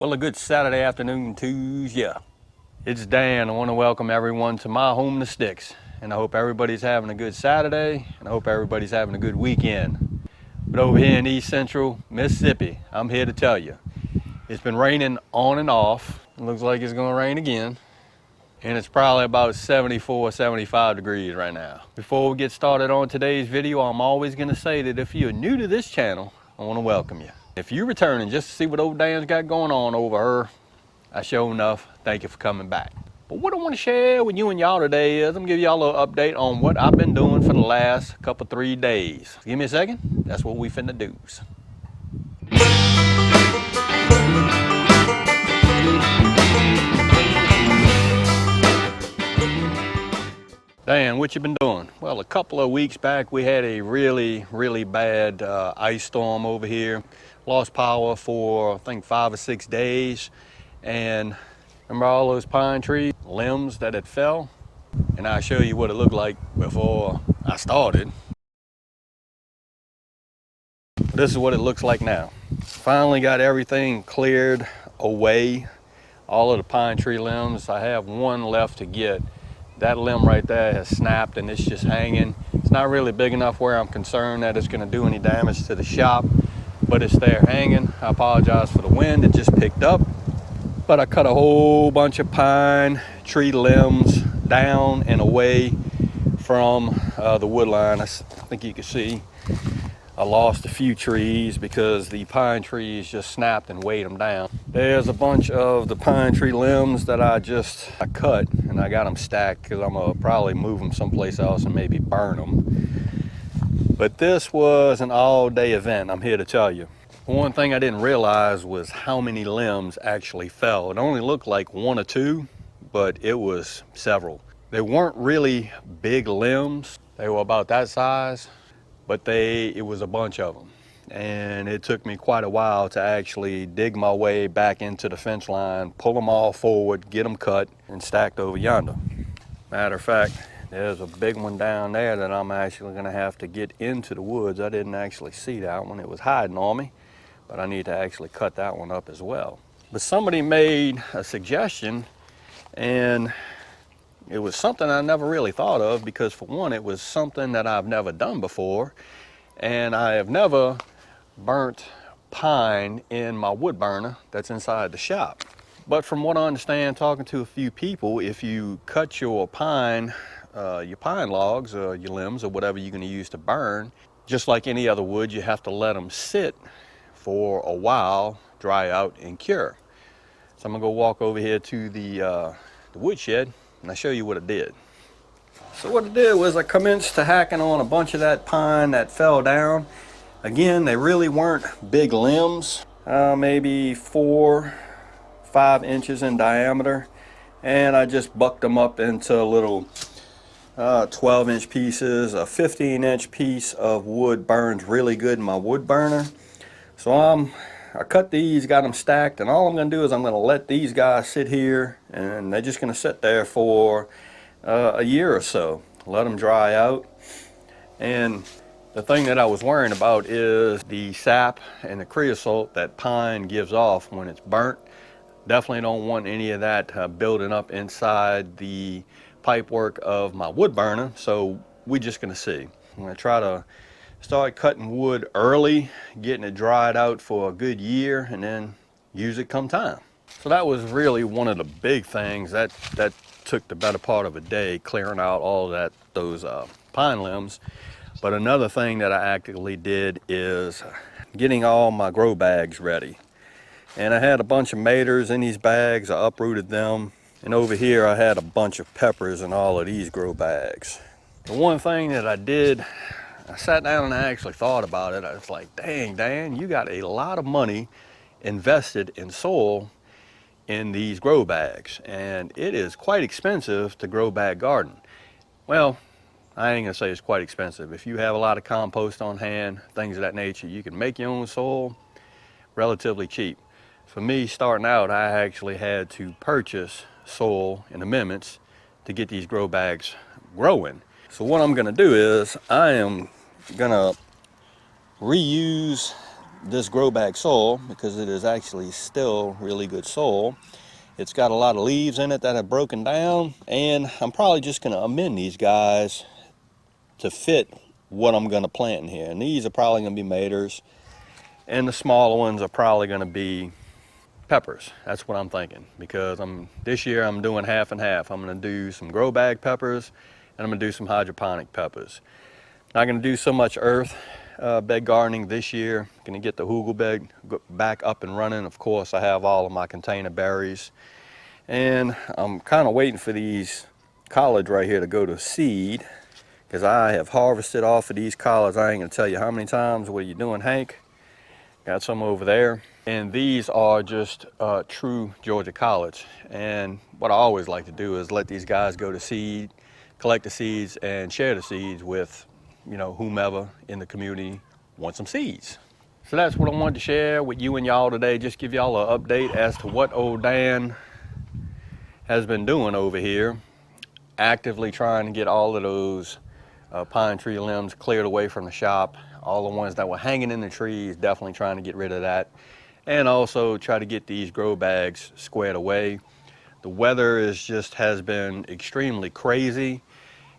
Well, a good Saturday afternoon to you. It's Dan. I want to welcome everyone to my home, the Sticks. And I hope everybody's having a good Saturday, and I hope everybody's having a good weekend. But over here in East Central Mississippi, I'm here to tell you, it's been raining on and off. It looks like it's going to rain again. And it's probably about 74, 75 degrees right now. Before we get started on today's video, I'm always going to say that if you're new to this channel, I want to welcome you. If you're returning just to see what old Dan's got going on over her, I sure enough thank you for coming back. But what I want to share with you and y'all today is I'm going to give y'all a little update on what I've been doing for the last 3 days. Give me a second. That's what we finna do. Dan, what you been doing? Well, a couple of weeks back we had a really bad ice storm over here. Lost power for I think 5 or 6 days. And remember all those pine tree limbs that had fell? And I'll show you what it looked like before I started. This is what it looks like now. Finally got everything cleared away. All of the pine tree limbs. I have one left to get. That limb right there has snapped and it's just hanging. It's not really big enough where I'm concerned that it's going to do any damage to the shop, but it's there hanging. I apologize for the wind, it just picked up. But I cut a whole bunch of pine tree limbs down and away from the wood line. I think you can see I lost a few trees because the pine trees just snapped and weighed them down. There's a bunch of the pine tree limbs that I cut and I got them stacked because I'm gonna probably move them someplace else and maybe burn them. But this was an all-day event, I'm here to tell you. One thing I didn't realize was how many limbs actually fell. It only looked like 1 or 2, but it was several. They weren't really big limbs. They were about that size. But it was a bunch of them. And it took me quite a while to actually dig my way back into the fence line, pull them all forward, get them cut and stacked over yonder. Matter of fact, there's a big one down there that I'm actually gonna have to get into the woods. I didn't actually see that one, it was hiding on me, but I need to actually cut that one up as well. But somebody made a suggestion, and it was something I never really thought of because, for one, it was something that I've never done before, and I have never burnt pine in my wood burner that's inside the shop. But from what I understand, talking to a few people, if you cut your pine logs or your limbs or whatever you're going to use to burn, just like any other wood, you have to let them sit for a while, dry out, and cure. So I'm gonna go walk over here to the woodshed and I'll show you what I did. So what I did was I commenced to hacking on a bunch of that pine that fell down. Again, they really weren't big limbs, maybe 4-5 inches in diameter, and I just bucked them up into little 12-inch pieces. A 15-inch piece of wood burns really good in my wood burner. So I cut these, got them stacked, and all I'm going to do is I'm going to let these guys sit here, and they're just going to sit there for a year or so. Let them dry out. And the thing that I was worrying about is the sap and the creosote that pine gives off when it's burnt. Definitely don't want any of that building up inside the pipework of my wood burner, so we're just going to see. I'm going to try to start cutting wood early, getting it dried out for a good year, and then use it come time. So that was really one of the big things that took the better part of a day, clearing out all those pine limbs. But another thing that I actively did is getting all my grow bags ready. And I had a bunch of maters in these bags. I uprooted them, and over here I had a bunch of peppers in all of these grow bags. The one thing that I did, I sat down and I actually thought about it. I was like, dang, Dan, you got a lot of money invested in soil in these grow bags, and it is quite expensive to grow bag garden. Well, I ain't gonna say it's quite expensive. If you have a lot of compost on hand, things of that nature, you can make your own soil relatively cheap. For me, starting out, I actually had to purchase soil and amendments to get these grow bags growing. So what I'm gonna do is I am gonna reuse this grow bag soil, because it is actually still really good soil. It's got a lot of leaves in it that have broken down, and I'm probably just going to amend these guys to fit what I'm going to plant in here. And these are probably going to be maters, and the smaller ones are probably going to be peppers. That's what I'm thinking, because this year I'm doing half and half. I'm going to do some grow bag peppers, and I'm going to do some hydroponic peppers. Not going to do so much earth bed gardening this year. Going to get the hugel bed back up and running. Of course, I have all of my container berries, and I'm kind of waiting for these collards right here to go to seed, because I have harvested off of these collards. I ain't going to tell you how many times. What are you doing, Hank? Got some over there. And these are just true Georgia collards. And what I always like to do is let these guys go to seed, collect the seeds, and share the seeds with, you know, whomever in the community wants some seeds. So that's what I wanted to share with you and y'all today. Just give y'all an update as to what old Dan has been doing over here, actively trying to get all of those pine tree limbs cleared away from the shop. All the ones that were hanging in the trees, definitely trying to get rid of that. And also try to get these grow bags squared away. The weather has been extremely crazy.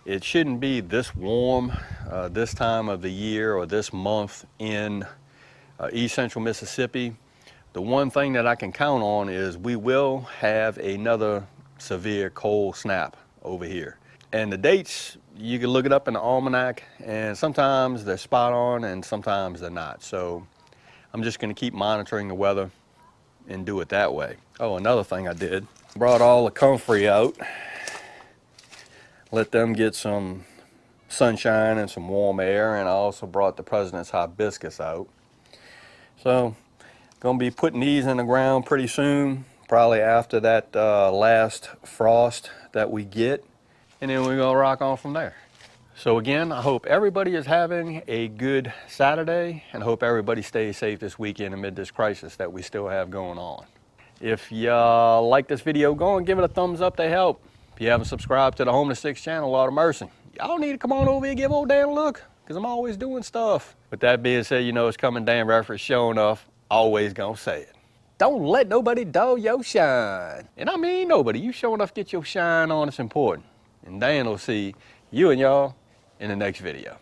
It shouldn't be this warm this time of the year or this month in East Central Mississippi. The one thing that I can count on is we will have another severe cold snap over here. And the dates, you can look it up in the almanac, and sometimes they're spot on and sometimes they're not. So I'm just going to keep monitoring the weather and do it that way. Oh, another thing I did, brought all the comfrey out, let them get some sunshine and some warm air, and I also brought the President's hibiscus out. So gonna be putting these in the ground pretty soon, probably after that last frost that we get, and then we're gonna rock on from there. So again, I hope everybody is having a good Saturday, and hope everybody stays safe this weekend amid this crisis that we still have going on. If you like this video, go and give it a thumbs up to help. If you haven't subscribed to the Homestead channel, Lord of mercy, y'all need to come on over here and give old Dan a look, because I'm always doing stuff. With that being said, you know it's coming, Dan Bradford, sure enough, always gonna say it. Don't let nobody dull your shine. And I mean nobody. You sure enough get your shine on, it's important. And Dan will see you and y'all in the next video.